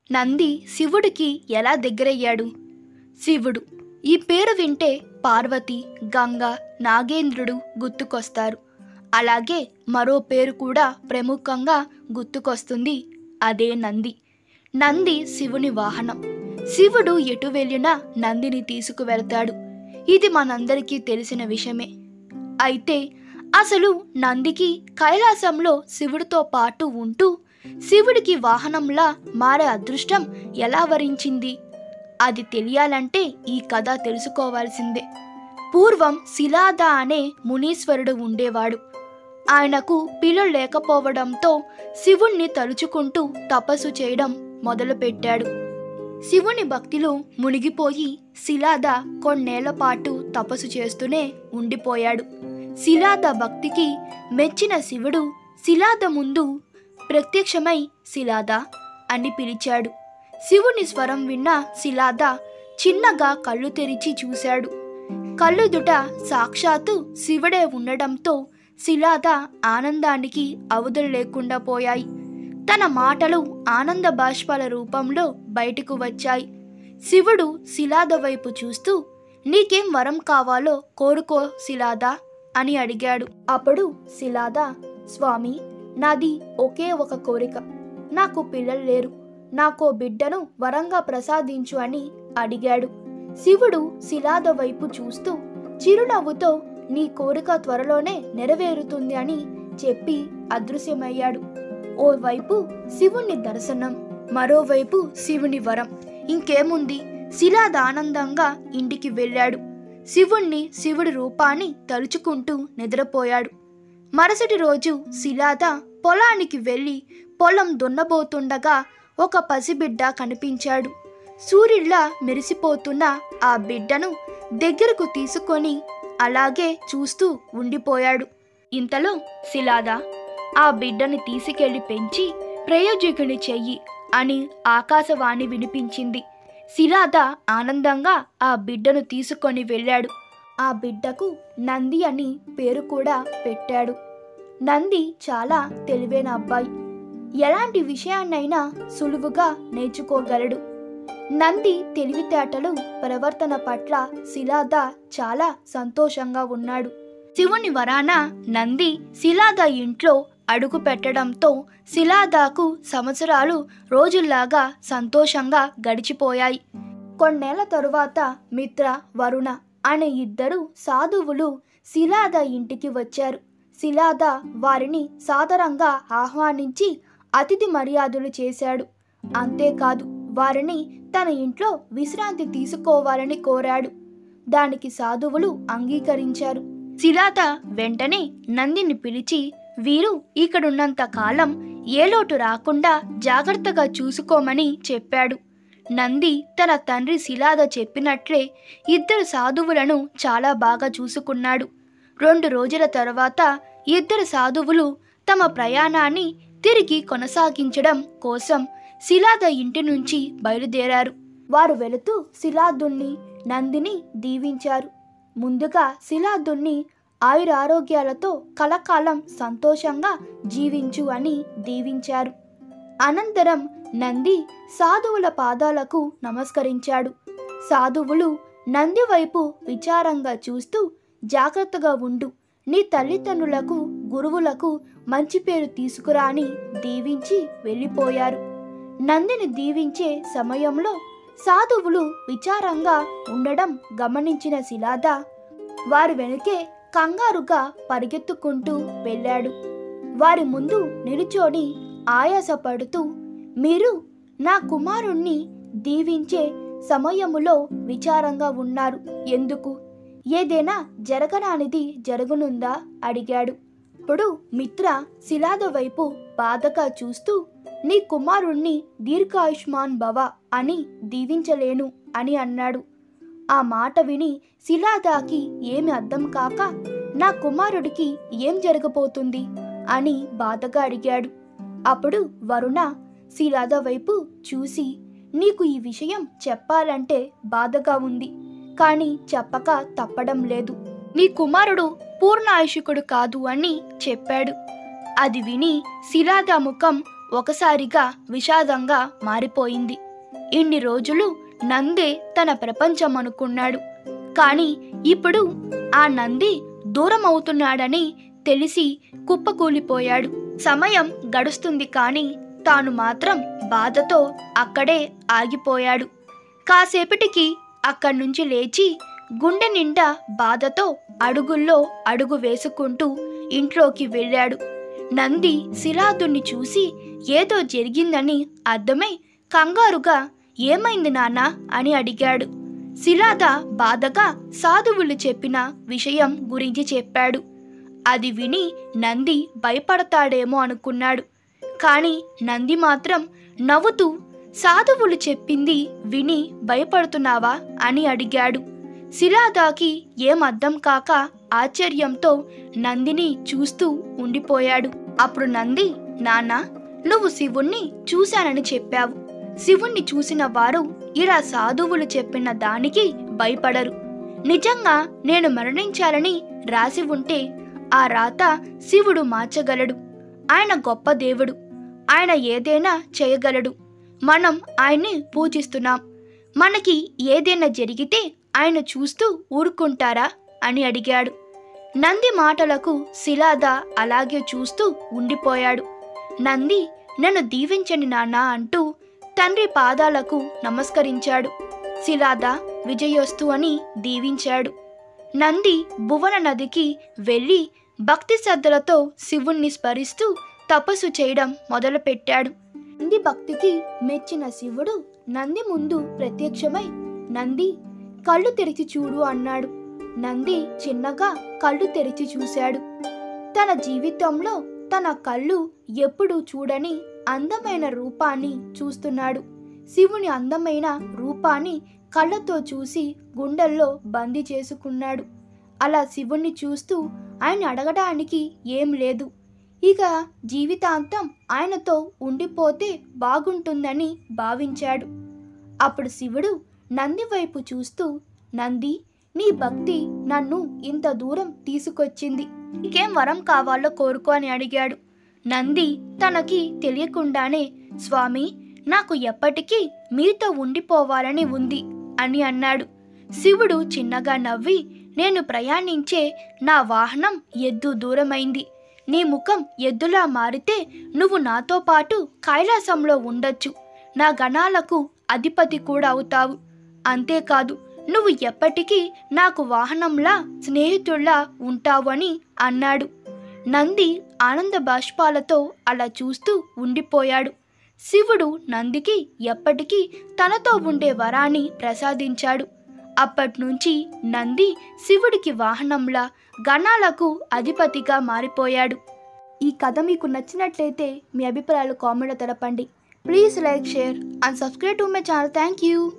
నంది శివుడికి ఎలా దగ్గరయ్యాడు? శివుడు ఈ పేరు వింటే పార్వతి, గంగ, నాగేంద్రుడు గుర్తుకొస్తారు. అలాగే మరో పేరు కూడా ప్రముఖంగా గుర్తుకొస్తుంది, అదే నంది. నంది శివుని వాహనం. శివుడు ఎటు వెళ్ళినా నందిని తీసుకువెళ్తాడు. ఇది మనందరికీ తెలిసిన విషయమే. అయితే అసలు నందికి కైలాసంలో శివుడితో పాటు ఉంటూ శివుడికి వాహనంలా మారే అదృష్టం ఎలా వరించింది? అది తెలియాలంటే ఈ కథ తెలుసుకోవాల్సిందే. పూర్వం శిలాద అనే మునీశ్వరుడు ఉండేవాడు. ఆయనకు పిల్లలు లేకపోవడంతో శివుణ్ణి తలుచుకుంటూ తపస్సు చేయడం మొదలుపెట్టాడు. శివుని భక్తిలో మునిగిపోయి శిలాద కొన్నేళ్ల పాటు తపస్సు చేస్తూనే ఉండిపోయాడు. శిలాద భక్తికి మెచ్చిన శివుడు శిలాద ముందు ప్రత్యక్షమై శిలాద అని పిలిచాడు. శివుని స్వరం విన్న శిలాద చిన్నగా కళ్ళు తెరిచి చూశాడు. కళ్ళుదుట సాక్షాత్తు శివుడే ఉండడంతో శిలాద ఆనందానికి అవధులు లేకుండా పోయాయి. తన మాటలు ఆనంద బాష్పాల రూపంలో బయటకు వచ్చాయి. శివుడు శిలాద వైపు చూస్తూ, నీకేం వరం కావాలో కోరుకో శిలాద అని అడిగాడు. అప్పుడు శిలాద, స్వామి, నాది ఒకే ఒక కోరిక. నాకు పిల్లలు లేరు. నాకో బిడ్డను వరంగా ప్రసాదించు అని అడిగాడు. శివుడు శిలాద వైపు చూస్తూ చిరునవ్వుతో, నీ కోరిక త్వరలోనే నెరవేరుతుంది అని చెప్పి అదృశ్యమయ్యాడు. ఓవైపు శివుని దర్శనం, మరోవైపు శివుని వరం. ఇంకేముంది, శిలాద ఆనందంగా ఇంటికి వెళ్ళాడు. శివుడి రూపాన్ని తలుచుకుంటూ నిద్రపోయాడు. మరుసటి రోజు శిలాద పొలానికి వెళ్ళి పొలం దున్నబోతుండగా ఒక పసిబిడ్డ కనిపించాడు. సూర్యుడిలా మెరిసిపోతున్న ఆ బిడ్డను దగ్గరకు తీసుకొని అలాగే చూస్తూ ఉండిపోయాడు. ఇంతలో శిలాద, ఆ బిడ్డని తీసుకెళ్లి పెంచి ప్రయోజకుని చెయ్యి అని ఆకాశవాణి వినిపించింది. శిలాద ఆనందంగా ఆ బిడ్డను తీసుకొని వెళ్ళాడు. ఆ బిడ్డకు నంది అని పేరు కూడా పెట్టాడు. నంది చాలా తెలివైన అబ్బాయి. ఎలాంటి విషయాన్నైనా సులువుగా నేర్చుకోగలడు. నంది తెలివితేటలు, ప్రవర్తన పట్ల శిలాద చాలా సంతోషంగా ఉన్నాడు. శివుని వరాన నంది శిలాద ఇంట్లో అడుగు పెట్టడంతో శిలాదకు సంవత్సరాలు రోజుల్లాగా సంతోషంగా గడిచిపోయాయి. కొన్నేళ్ల తరువాత మిత్ర, వరుణ అనే ఇద్దరు సాధువులు శిలాద ఇంటికి వచ్చారు. శిలాద వారిని సాదరంగా ఆహ్వానించి అతిథి మర్యాదలు చేశాడు. అంతేకాదు వారిని తన ఇంట్లో విశ్రాంతి తీసుకోవాలని కోరాడు. దానికి సాధువులు అంగీకరించారు. శిలాద వెంటనే నందిని పిలిచి, వీరు ఇక్కడున్నంత కాలం ఏ లోటు రాకుండా జాగ్రత్తగా చూసుకోమని చెప్పాడు. నంది తన తండ్రి శిలాద చెప్పినట్లే ఇద్దరు సాధువులను చాలా బాగా చూసుకున్నాడు. 2 రోజుల తర్వాత ఇద్దరు సాధువులు తమ ప్రయాణాన్ని తిరిగి కొనసాగించడం కోసం శిలాద ఇంటి నుంచి బయలుదేరారు. వారు వెళుతూ శిలాదుణ్ణి, నందిని దీవించారు. ముందుగా శిలాదుణ్ణి ఆయురారోగ్యాలతో కలకాలం సంతోషంగా జీవించు అని దీవించారు. అనంతరం నంది సాధువుల పాదాలకు నమస్కరించాడు. సాధువులు నంది వైపు విచారంగా చూస్తూ, జాగ్రత్తగా ఉండు, నీ తల్లిదండ్రులకు, గురువులకు మంచి పేరు తీసుకురా అని దీవించి వెళ్ళిపోయారు. నందిని దీవించే సమయంలో సాధువులు విచారంగా ఉండడం గమనించిన శిలాద వారి వెనుకే కంగారుగా పరిగెత్తుకుంటూ వెళ్ళాడు. వారి ముందు నిలుచొని ఆయాసపడుతూ, మీరు నా కుమారుణ్ణి దీవించే సమయములో విచారంగా ఉన్నారు ఎందుకు? ఏదైనా జరగరానిది జరుగునుందా అడిగాడు. అప్పుడు మిత్ర శిలాద వైపు బాధగా చూస్తూ, నీ కుమారుణ్ణి దీర్ఘాయుష్మాన్ భవ అని దీవించలేను అని అన్నాడు. ఆ మాట విని శిలాదకి ఏమి అర్థం కాక, నా కుమారుడికి ఏం జరగబోతుంది అని బాధగా అడిగాడు. అప్పుడు వరుణ శిలాద వైపు చూసి, నీకు ఈ విషయం చెప్పాలంటే బాధగా ఉంది, కానీ చెప్పక తప్పడం లేదు. నీ కుమారుడు పూర్ణాయుషికుడు కాదు అని చెప్పాడు. అది విని శిలాద ముఖం ఒకసారిగా విషాదంగా మారిపోయింది. ఇన్ని రోజులు నందే తన ప్రపంచం అనుకున్నాడు. కానీ ఇప్పుడు ఆ నంది దూరం అవుతున్నాడని తెలిసి కుప్పకూలిపోయాడు. సమయం గడుస్తుంది కానీ తాను మాత్రం బాధతో అక్కడే ఆగిపోయాడు. కాసేపటికి అక్కడి నుంచి లేచి గుండె నిండా బాధతో అడుగుల్లో అడుగు వేసుకుంటూ ఇంట్లోకి వెళ్ళాడు. నంది శిలాదుని చూసి ఏదో జరిగిందని అర్థమై కంగారుగా "ఏమైంది నాన్నా?" అని అడిగాడు. శిలాద బాధగా సాధువులు చెప్పిన విషయం గురించి చెప్పాడు. అది విని నంది భయపడతాడేమో అనుకున్నాడు. కానీ నంది మాత్రం నవ్వుతూ "సాధువులు చెప్పింది విని భయపడుతున్నావా?" అని అడిగాడు. శిలాదాకి ఏం అర్థం కాక ఆశ్చర్యంతో నందిని చూస్తూ ఉండిపోయాడు. అప్పుడు నంది "నాన్నా, నువ్వు శివుణ్ణి చూశానని చెప్పావు. శివుణ్ణి చూసిన వారు ఇలా సాధువులు చెప్పిన దానికి భయపడరు. నిజంగా నేను మరణించాలని రాసి ఉంటే ఆ రాత శివుడు మార్చగలడు. ఆయన గొప్ప దేవుడు. ఆయన ఏదైనా చేయగలడు. మనం ఆయన్ని పూజిస్తున్నాం. మనకి ఏదైనా జరిగితే ఆయన చూస్తూ ఊరుకుంటారా?" అని అడిగాడు. నంది మాటలకు శిలాద అలాగే చూస్తూ ఉండిపోయాడు. నంది "నన్ను దీవించండి నాన్నా" అంటూ తండ్రి పాదాలకు నమస్కరించాడు. శిలాద విజయోస్తు అని దీవించాడు. నంది భువన నదికి వెళ్ళి భక్తి శ్రద్ధలతో శివుణ్ణి స్మరిస్తూ తపస్సు చేయడం మొదలుపెట్టాడు. నంది భక్తికి మెచ్చిన శివుడు నంది ముందు ప్రత్యక్షమై "నంది, కళ్ళు తెరిచి చూడు" అన్నాడు. నంది చిన్నగా కళ్ళు తెరిచి చూశాడు. తన జీవితంలో తన కళ్ళు ఎప్పుడూ చూడని అందమైన రూపాన్ని చూస్తున్నాడు. శివుని అందమైన రూపాన్ని కళ్ళతో చూసి గుండెల్లో బందీ చేసుకున్నాడు. అలా శివుణ్ణి చూస్తూ ఆయన అడగడానికి ఏం లేదు, ఇక జీవితాంతం ఆయనతో ఉండిపోతే బాగుంటుందని భావించాడు. అప్పుడు శివుడు నంది వైపు చూస్తూ "నంది, నీ భక్తి నన్ను ఇంత దూరం తీసుకొచ్చింది. ఇంకేం వరం కావాలో కోరుకో" అని అడిగాడు. నంది తనకి తెలియకుండానే "స్వామి, నాకు ఎప్పటికీ మీతో ఉండిపోవాలని ఉంది" అని అన్నాడు. శివుడు చిన్నగా నవ్వి "నేను ప్రయాణించే నా వాహనం ఎద్దు దూరమైంది. నీ ముఖం ఎద్దులా మారితే నువ్వు నాతో పాటు కైలాసంలో ఉండొచ్చు. నా గణాలకు అధిపతి కూడా అవుతావు. అంతేకాదు, నువ్వు ఎప్పటికీ నాకు వాహనంలా స్నేహితుల్లా ఉంటావు" అని అన్నాడు. నంది ఆనంద బాష్పాలతో అలా చూస్తూ ఉండిపోయాడు. శివుడు నందికి ఎప్పటికీ తనతో ఉండే వరాన్ని ప్రసాదించాడు. అప్పట్నుంచి నంది శివుడికి వాహనంలా గణాలకు అధిపతిగా మారిపోయాడు. ఈ కథ మీకు నచ్చినట్లయితే మీ అభిప్రాయాలు కామెంట్లో తెలపండి. Please like, share and subscribe to my channel. Thank you.